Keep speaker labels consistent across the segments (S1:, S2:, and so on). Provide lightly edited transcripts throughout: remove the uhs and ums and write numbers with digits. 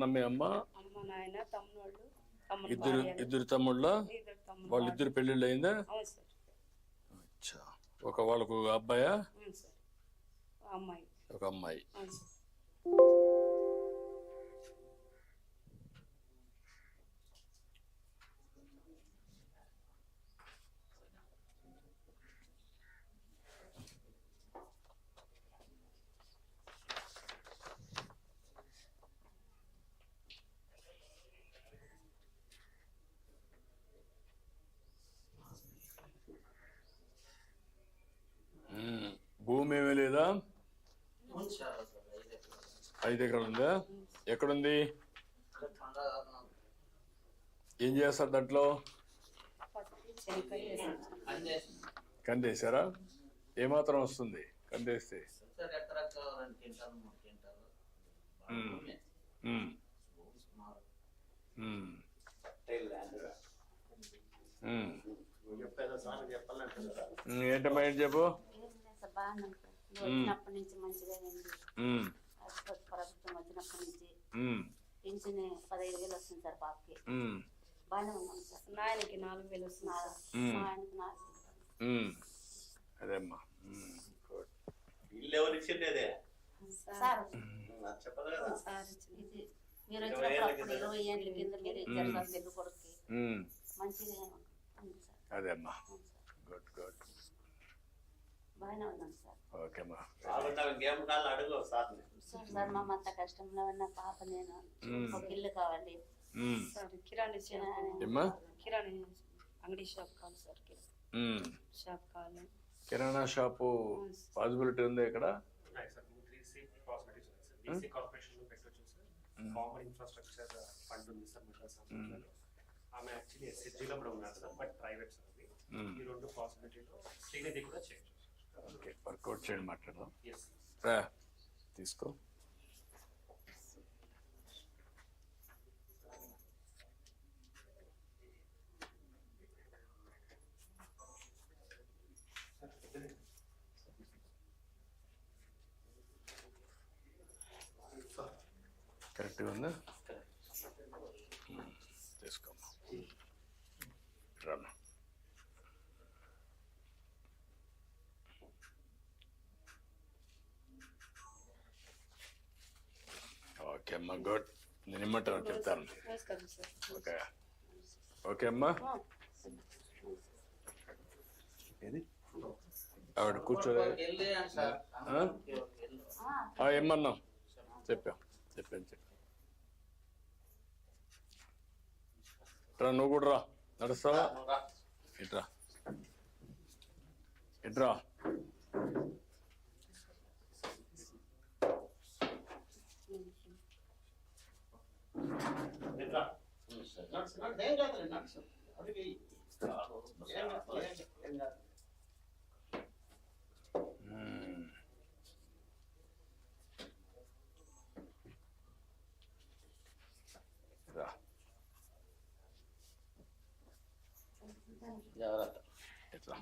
S1: నాన్న మీ అమ్మ
S2: అమ్మ నాయన తమ్ముళ్ళు
S1: ఇద్దరు తమ్ముళ్ళ వాళ్ళిద్దరు పెళ్ళిళ్ళు అయిందా?
S2: అవును సార్.
S1: అచ్చా. వాళ్ళకు అబ్బాయా?
S2: అవును సార్. అమ్మాయి.
S1: ఒక అమ్మాయి.
S2: అవును సార్.
S1: భూమి ఏమీ లేదా? 5 ఎకరాలు ఉందా? ఎక్కడుంది? ఏం చేస్తారు దాంట్లో? కందేశారా? ఏమాత్రం వస్తుంది కందేస్తే? ఏంటమ్మా ఏంటి చెప్పు.
S3: వచ్చినప్పటి నుంచి మంచిగా ప్రభుత్వం వచ్చినప్పటి నుంచి పింఛన్ 15,000 వస్తుంది సార్. పాపకి బాగానే ఉన్నాం సార్.
S2: నాయనకి 4,000 వస్తుంది.
S3: ఆయనకి 4,000.
S1: అదేమ్మా.
S4: ఇల్లు ఎవరు ఇచ్చిండేదే
S3: సార్
S4: చెప్పదు కదా.
S3: ఇది మీరు వచ్చినప్పుడు 20 ఏళ్ళ కింద మీరు ఇచ్చారు సార్ పెద్ద కొడుకుకి. మంచిగా ఉంది సార్.
S1: అదేమ్మా. Good good.
S3: బాగానే ఉన్నాం సార్.
S1: ఓకేమ్మా.
S4: గేమ్ కాళ్ళు అడుగు సార్.
S3: సార్ మా అంత కష్టంలో ఉన్న పాప నేను ఒక ఇల్లు కావాలి
S2: సార్. కిరాణా అంగడి షాప్ కావాలి సార్. షాప్ కావాలి.
S1: కిరాణా షాపు పాసిబిలిటీ ఉంది ఇక్కడ?
S5: కామన్ ఇన్ఫ్రాస్ట్రక్చర్ ఫండ్ ఉంది సార్. ఆమె యాక్చువల్లీ ఎస్హెచ్జిలో కూడా ఉన్నారు సార్, బట్ ప్రైవేట్ సార్. అది ఈ 2 పాసిబిలిటీలో శ్రీనిధి కూడా చేయొచ్చు.
S1: ఓకే, వర్కౌట్ చేయండి, మాట్లాడదాం.
S5: ఎస్
S1: తీసుకో. కరెక్ట్గా ఉందా? తీసుకోమ్మా. రామ్మా. ఓకే అమ్మా, గుడ్. నేను ఇమ్మంటాను, చెప్తాను. ఓకే ఓకే అమ్మా. ఏది ఆవిడ కూర్చోలే ఏమన్నా చెప్పాను రా. నువ్వు కూడా రా. నడుస్తావా? ఇట్రా ఇట్రా. ఎట్లా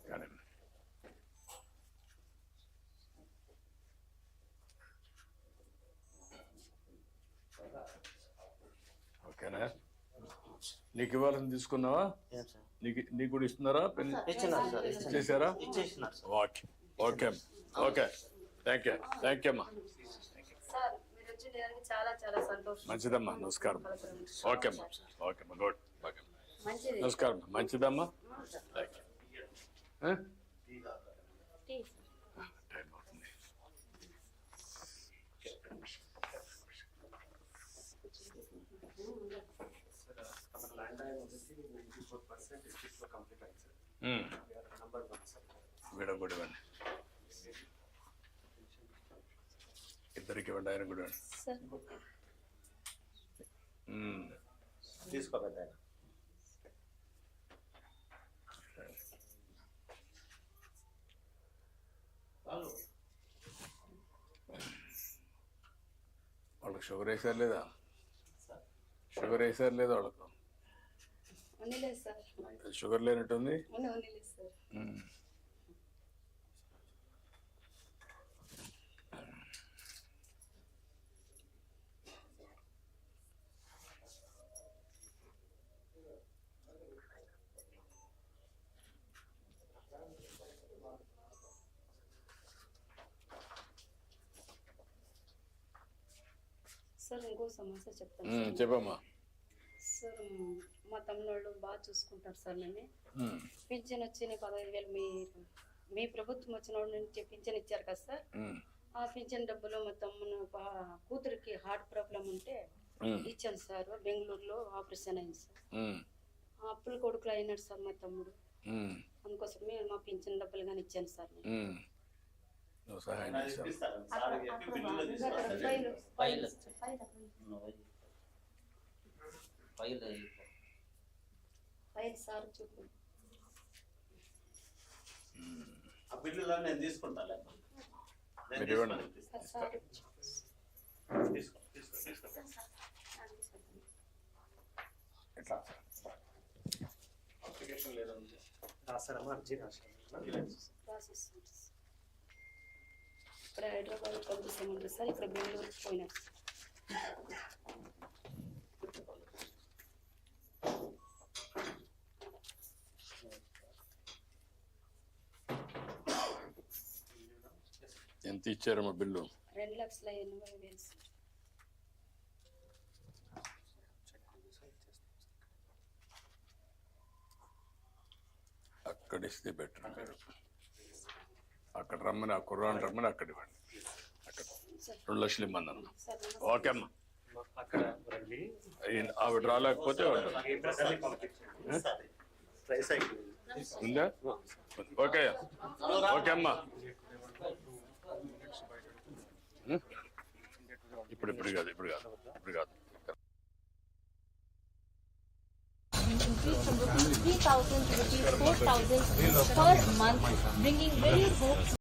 S1: కానీ ఓకేనా? నీకు ఇవ్వాలని తీసుకున్నావా? నీకు కూడా ఇస్తున్నారా? చేశారా? Okay okay okay. Thank you అమ్మా. మంచిదమ్మా, నమస్కారం. ఓకే అమ్మా. ఓకే అమ్మా, గుడ్. ఓకే నమస్కారం. మంచిదమ్మా. Thank you. టైం అవుతుంది.
S5: ల్యాండ్ వచ్చేసి 94% డిస్ట్రిక్ట్ లో కంప్లీట్ అయింది సార్. Number 1 sir.
S1: వీడొకటి ఇవ్వండి, ఇద్దరికి ఇవ్వండి. ఆయన కూడా
S4: తీసుకోబెట్ట.
S1: వాళ్ళకి షుగర్ వేసారు లేదా? షుగర్ వేసారు లేదా వాళ్ళకు? షుగర్ లేనట్టుంది.
S2: సార్ ఇంకో సమస్య చెప్తాను
S1: ఉమ్,
S2: సార్.
S1: చెప్పమ్మా.
S2: సార్ మా తమ్ముళ్ళు బాగా చూసుకుంటారు సార్ నన్ను.
S1: ఉమ్,
S2: పింఛన్ వచ్చి 15,000 మీ ప్రభుత్వం వచ్చిన నుంచి పింఛన్ ఇచ్చారు కదా సార్.
S1: ఉమ్,
S2: ఆ పింఛన్ డబ్బులు మా తమ్ముడు కూతురికి హార్ట్ ప్రాబ్లం ఉంటే
S1: ఉమ్,
S2: ఇచ్చాను సార్. బెంగళూరులో ఆపరేషన్ అయింది సార్.
S1: ఉమ్,
S2: ఆ అప్పుల కొడుకులు అయినాడు సార్ మా తమ్ముడు.
S1: ఉమ్,
S2: అందుకోసమే మా పింఛన్ డబ్బులు కానీ ఇచ్చాను సార్ నేను.
S1: ఉమ్. నువ్వు సహాయం
S4: నాకు
S1: చేశావు.
S4: ఇప్పిస్తాను.
S3: అక్కడ
S4: సార్ చెప్పి
S3: అక్కడ
S4: బిల్లులో
S3: అక్కడ
S4: తీసుకోవాలి.
S3: File
S6: file
S3: file
S6: file
S2: file sir చూపు.
S4: ఆ బిల్లులో నేను తీసుకుంటాను. నేను
S1: మీరు ఇవ్వండి.
S4: తీసుకొని ఇప్పిస్తాను.
S2: సార్
S4: తీసుకో, తీసుకో, తీసుకో.
S1: ఎట్లా?
S5: అప్లికేషన్ లేదంటే రాస్తారమ్మా, అర్జీ రాశారు.
S2: రాసిస్తాను సార్. ఇక్కడ హైదరాబాద్ పంపిస్తామంటారు సార్. ఇక్కడ బెంగళూరుకి పోయినారు సార్.
S1: ఎంత ఇచ్చారమ్మా బిల్లు?
S2: 2,80,000 సార్.
S1: అక్కడ ఇస్తే బెటర్. మీరు అక్కడ రమ్మని, ఆ కుర్రాన్ని రమ్మని అక్కడ ఇవ్వండి. అక్కడ
S2: సార్
S1: 2 లక్షలు ఇమ్మని అన్న.
S2: సార్
S1: ఓకే అమ్మా.
S5: అక్కడ రండి,
S1: ఆవిడ రాలేకపోతే వాళ్ళు.
S5: ఈ ప్రజల్ని పంపించండి.
S4: సరే. ట్రైసైకిల్.
S1: ఉందా? ఓకే ఓకే అమ్మా. ఇప్పుడు కాదు, ఇప్పుడు కాదు, ఇప్పుడు కాదు.
S3: increase from rupees 3,000 to rupees 4,000 per month, bringing very hopes